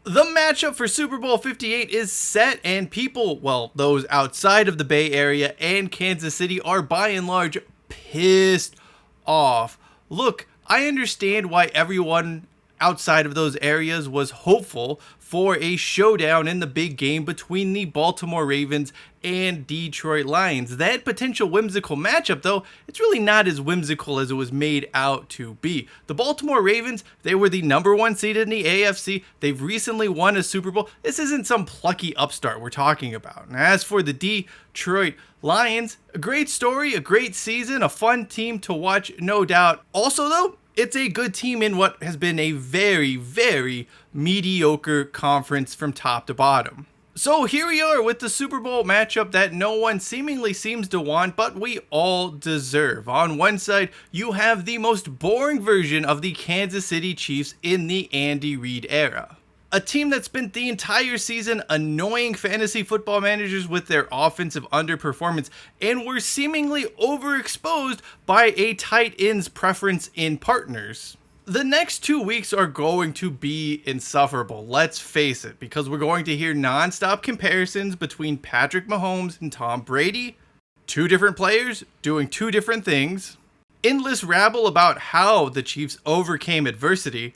The matchup for Super Bowl 58 is set, and people, well, those outside of the Bay Area and Kansas City are by and large pissed off. Look, I understand why everyone outside of those areas was hopeful for a showdown in the big game between the Baltimore Ravens and Detroit Lions. That potential whimsical matchup, though, it's really not as whimsical as it was made out to be. The Baltimore Ravens, they were the #1 seed in the AFC. They've recently won a Super Bowl. This isn't some plucky upstart we're talking about. And as for the Detroit Lions, a great story, a great season, a fun team to watch, no doubt. Also, though, it's a good team in what has been a very, very mediocre conference from top to bottom. So here we are with the Super Bowl matchup that no one seemingly seems to want, but we all deserve. On one side, you have the most boring version of the Kansas City Chiefs in the Andy Reid era. A team that spent the entire season annoying fantasy football managers with their offensive underperformance and were seemingly overexposed by a tight end's preference in partners. The next 2 weeks are going to be insufferable, let's face it, because we're going to hear non-stop comparisons between Patrick Mahomes and Tom Brady, two different players doing two different things, endless rabble about how the Chiefs overcame adversity.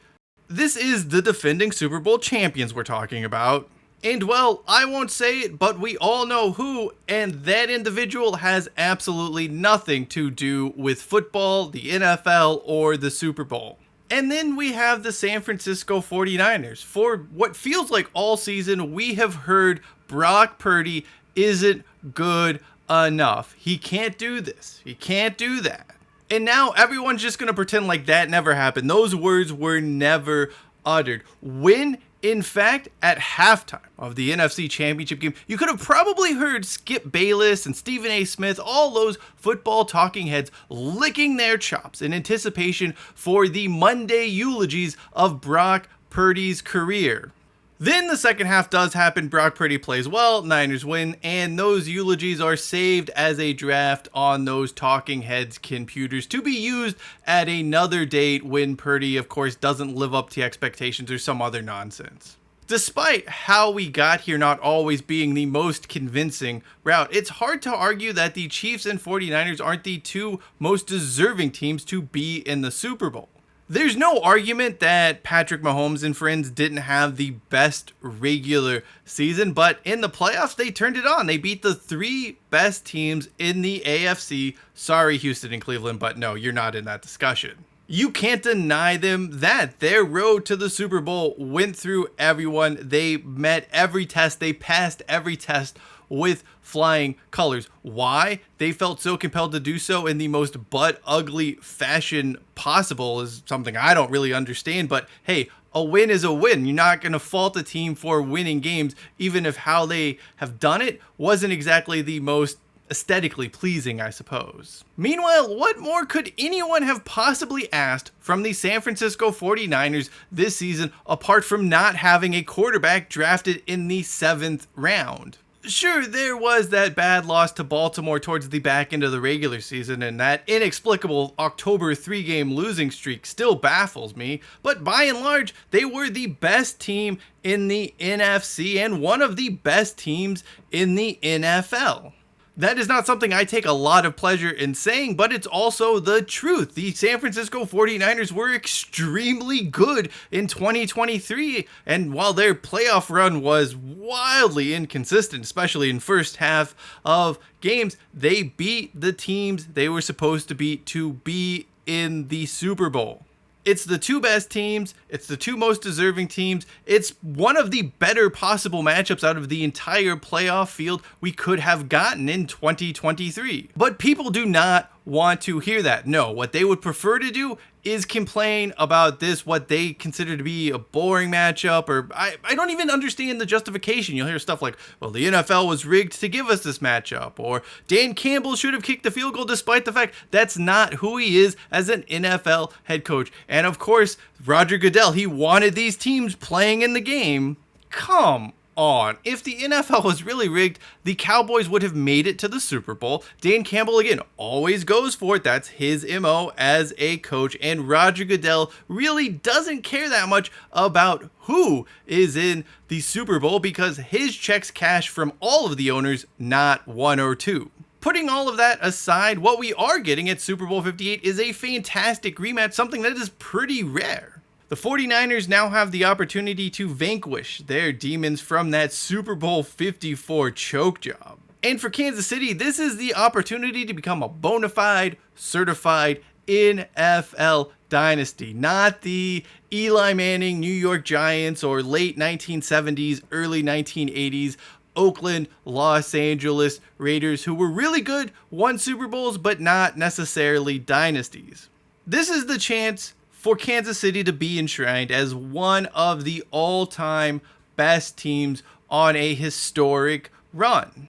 This is the defending Super Bowl champions we're talking about. And well, I won't say it, but we all know who, and that individual has absolutely nothing to do with football, the NFL, or the Super Bowl. And then we have the San Francisco 49ers. For what feels like all season, we have heard Brock Purdy isn't good enough. He can't do this. He can't do that. And now everyone's just going to pretend like that never happened. Those words were never uttered. When, in fact, at halftime of the NFC Championship game, you could have probably heard Skip Bayless and Stephen A. Smith, all those football talking heads, licking their chops in anticipation for the Monday eulogies of Brock Purdy's career. Then the second half does happen, Brock Purdy plays well, Niners win, and those eulogies are saved as a draft on those talking heads computers to be used at another date when Purdy, of course, doesn't live up to expectations or some other nonsense. Despite how we got here not always being the most convincing route, it's hard to argue that the Chiefs and 49ers aren't the two most deserving teams to be in the Super Bowl. There's no argument that Patrick Mahomes and friends didn't have the best regular season, but in the playoffs, they turned it on. They beat the three best teams in the AFC. Sorry, Houston and Cleveland, but no, you're not in that discussion. You can't deny them that. Their road to the Super Bowl went through everyone. They met every test. They passed every test with flying colors. Why they felt so compelled to do so in the most butt ugly fashion possible is something I don't really understand, but hey, a win is a win. You're not going to fault a team for winning games, even if how they have done it wasn't exactly the most aesthetically pleasing, I suppose. Meanwhile, what more could anyone have possibly asked from the San Francisco 49ers this season apart from not having a quarterback drafted in the 7th round? Sure, there was that bad loss to Baltimore towards the back end of the regular season, and that inexplicable October 3-game losing streak still baffles me, but by and large, they were the best team in the NFC and one of the best teams in the NFL. That is not something I take a lot of pleasure in saying, but it's also the truth. The San Francisco 49ers were extremely good in 2023, and while their playoff run was wildly inconsistent, especially in first half of games, they beat the teams they were supposed to beat to be in the Super Bowl. It's the two best teams. It's the two most deserving teams. It's one of the better possible matchups out of the entire playoff field we could have gotten in 2023. But people do not want to hear that. No, what they would prefer to do is complain about this, what they consider to be a boring matchup, or I don't even understand the justification. You'll hear stuff like, well, the NFL was rigged to give us this matchup, or Dan Campbell should have kicked the field goal despite the fact that's not who he is as an NFL head coach. And of course, Roger Goodell, he wanted these teams playing in the game. Come on. If the NFL was really rigged, the Cowboys would have made it to the Super Bowl. Dan Campbell, again, always goes for it. That's his MO as a coach. And Roger Goodell really doesn't care that much about who is in the Super Bowl because his checks cash from all of the owners, not one or two. Putting all of that aside, what we are getting at Super Bowl 58 is a fantastic rematch, something that is pretty rare. The 49ers now have the opportunity to vanquish their demons from that Super Bowl 54 choke job. And for Kansas City, this is the opportunity to become a bona fide, certified NFL dynasty, not the Eli Manning New York Giants or late 1970s, early 1980s Oakland, Los Angeles Raiders, who were really good, won Super Bowls, but not necessarily dynasties. This is the chance for Kansas City to be enshrined as one of the all-time best teams on a historic run.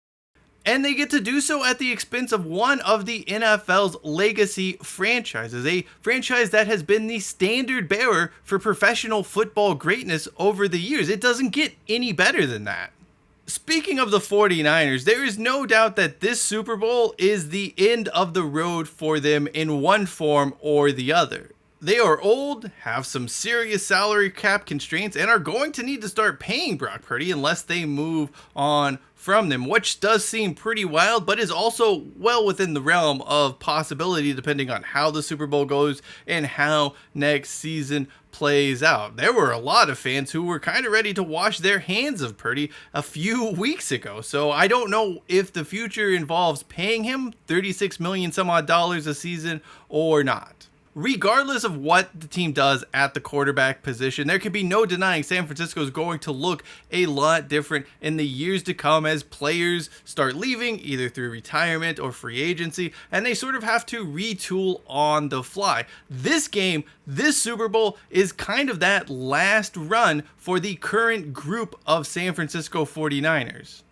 And they get to do so at the expense of one of the NFL's legacy franchises, a franchise that has been the standard bearer for professional football greatness over the years. It doesn't get any better than that. Speaking of the 49ers, there is no doubt that this Super Bowl is the end of the road for them in one form or the other. They are old, have some serious salary cap constraints, and are going to need to start paying Brock Purdy unless they move on from them, which does seem pretty wild, but is also well within the realm of possibility depending on how the Super Bowl goes and how next season plays out. There were a lot of fans who were kind of ready to wash their hands of Purdy a few weeks ago, so I don't know if the future involves paying him $36 million some odd dollars a season or not. Regardless of what the team does at the quarterback position, there can be no denying San Francisco is going to look a lot different in the years to come as players start leaving, either through retirement or free agency, and they sort of have to retool on the fly. This game, this Super Bowl, is kind of that last run for the current group of San Francisco 49ers.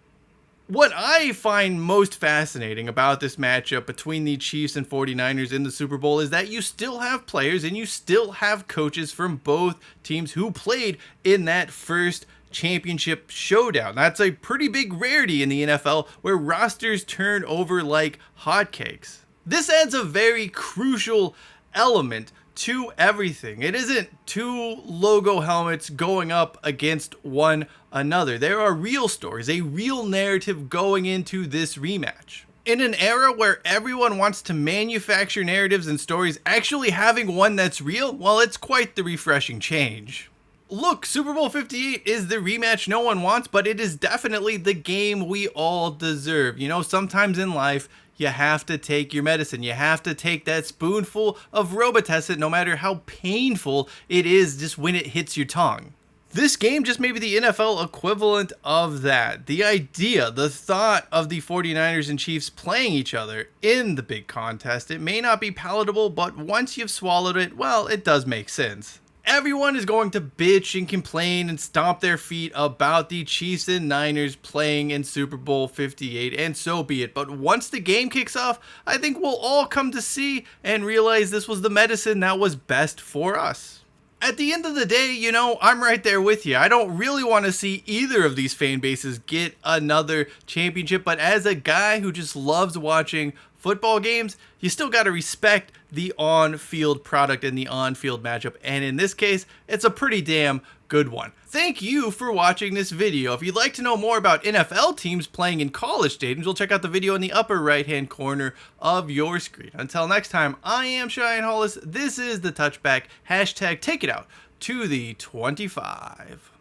What I find most fascinating about this matchup between the Chiefs and 49ers in the Super Bowl is that you still have players and you still have coaches from both teams who played in that first championship showdown. That's a pretty big rarity in the NFL where rosters turn over like hotcakes. This adds a very crucial element to everything. It isn't two logo helmets going up against one another. There are real stories, a real narrative going into this rematch. In an era where everyone wants to manufacture narratives and stories, actually having one that's real, well, it's quite the refreshing change. Look, Super Bowl 58 is the rematch no one wants, but it is definitely the game we all deserve. You know, sometimes in life, you have to take your medicine. You have to take that spoonful of Robitussin, no matter how painful it is just when it hits your tongue. This game just may be the NFL equivalent of that. The idea, the thought of the 49ers and Chiefs playing each other in the big contest, it may not be palatable, but once you've swallowed it, well, it does make sense. Everyone is going to bitch and complain and stomp their feet about the Chiefs and Niners playing in Super Bowl 58, and so be it. But once the game kicks off, I think we'll all come to see and realize this was the medicine that was best for us. At the end of the day, you know, I'm right there with you. I don't really want to see either of these fan bases get another championship, but as a guy who just loves watching football games, you still got to respect the on-field product and the on-field matchup, and in this case, it's a pretty damn good one. Thank you for watching this video. If you'd like to know more about NFL teams playing in college stadiums, we'll check out the video in the upper right-hand corner of your screen. Until next time, I am Cheyenne Hollis. This is the Touchback. #TakeItOut to the 25.